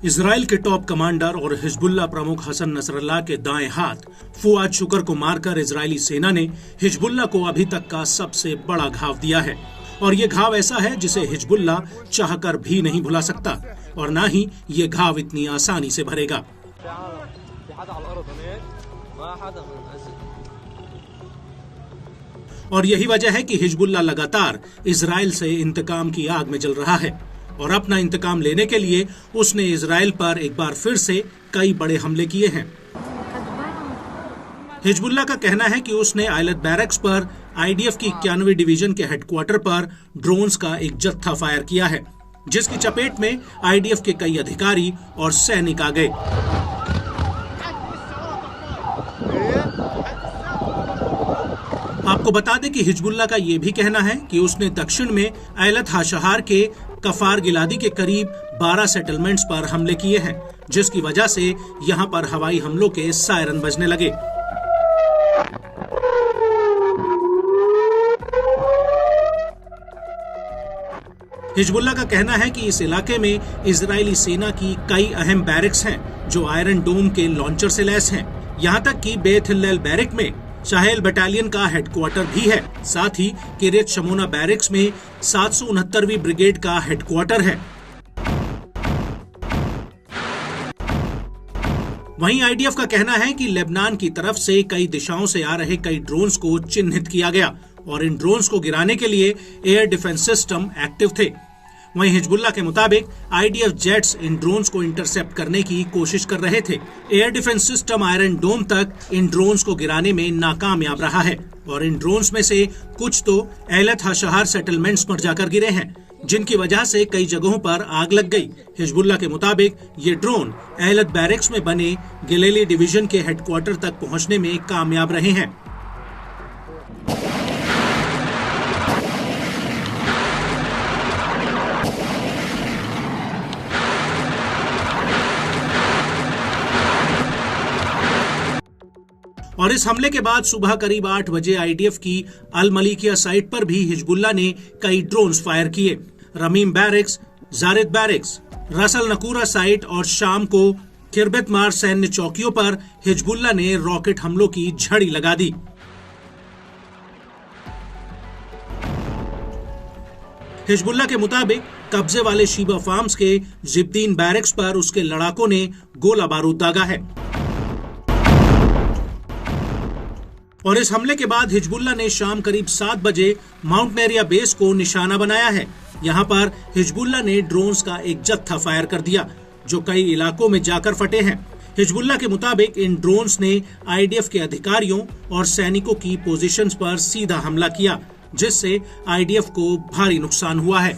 Israel के top commander और Hezbollah प्रमुख हसन नसरल्लाह के दाएं हाथ फुआद शुक्र को मारकर इजरायली सेना ने हिजबुल्लाह को अभी तक का सबसे बड़ा घाव दिया है। और ये घाव ऐसा है जिसे हिजबुल्लाह चाहकर भी नहीं भुला सकता और ना ही ये घाव इतनी आसानी से भरेगा। और यही वजह है कि हिजबुल्लाह लगातार इजराइल से इंतकाम की आग में जल रहा है और अपना इंतकाम लेने के लिए उसने इजराइल पर एक बार फिर से कई बड़े हमले किए हैं। हिजबुल्लाह का कहना है कि उसने आयलत बैरक्स पर आईडीएफ की 91वीं डिवीजन के हेडक्वार्टर पर ड्रोन्स का एक जत्था फायर किया है, जिसकी चपेट में आईडीएफ के कई अधिकारी और सैनिक आ गए। आपको बता दें कि हिजबुल्लाह का यह भी कहना है कि उसने दक्षिण में आयलत हाशहार के कफार गिलादी के करीब 12 सेटलमेंट्स पर हमले किए हैं, जिसकी वजह से यहां पर हवाई हमलों के सायरन बजने लगे। हिजबुल्लाह का कहना है कि इस इलाके में इजरायली सेना की कई अहम बैरक्स हैं जो आयरन डोम के लॉन्चर से लैस हैं। यहां तक कि बेथ हिल्लेल बैरक में शाहेल बटालियन का हेडक्वार्टर भी है। साथ ही किरियत शमोना बैरक्स में 769वीं ब्रिगेड का हेडक्वार्टर है। वहीं आईडीएफ का कहना है कि लेबनान की तरफ से कई दिशाओं से आ रहे कई ड्रोन्स को चिन्हित किया गया और इन ड्रोन्स को गिराने के लिए एयर डिफेंस सिस्टम एक्टिव थे। वहीं हिजबुल्लाह के मुताबिक आईडीएफ जेट्स इन ड्रोन्स को इंटरसेप्ट करने की कोशिश कर रहे थे। एयर डिफेंस सिस्टम आयरन डोम तक इन ड्रोन्स को गिराने में नाकामयाब रहा है और इन ड्रोन्स में से कुछ तो एलत हाशहार सेटलमेंट्स पर जाकर गिरे हैं, जिनकी वजह से कई जगहों पर आग लग गई। हिजबुल्लाह के मुताबिक ये ड्रोन एलत बैरक्स में बने गिलेली डिवीजन के हेडक्वार्टर तक पहुंचने में कामयाब रहे हैं। और इस हमले के बाद सुबह करीब 8 बजे आईडीएफ की अल मलिकिया साइट पर भी हिजबुल्लाह ने कई ड्रोन्स फायर किए। रमीम बैरक्स, जारिद बैरक्स, रसल नकूरा साइट और शाम को किरबत मार सैन्य चौकियों पर हिजबुल्लाह ने रॉकेट हमलों की झड़ी लगा दी। हिजबुल्लाह के मुताबिक कब्जे वाले शीबा फार्म्स के जिब्दीन बैरक्स पर उसके लड़ाकों ने गोला बारूद दागा है। और इस हमले के बाद हिजबुल्लाह ने शाम करीब 7 बजे माउंट नेरिया बेस को निशाना बनाया है। यहां पर हिजबुल्लाह ने ड्रोन्स का एक जत्था फायर कर दिया जो कई इलाकों में जाकर फटे हैं। हिजबुल्लाह के मुताबिक इन ड्रोन्स ने आईडीएफ के अधिकारियों और सैनिकों की पोजीशंस पर सीधा हमला किया, जिससे आईडीएफ को भारी नुकसान हुआ है।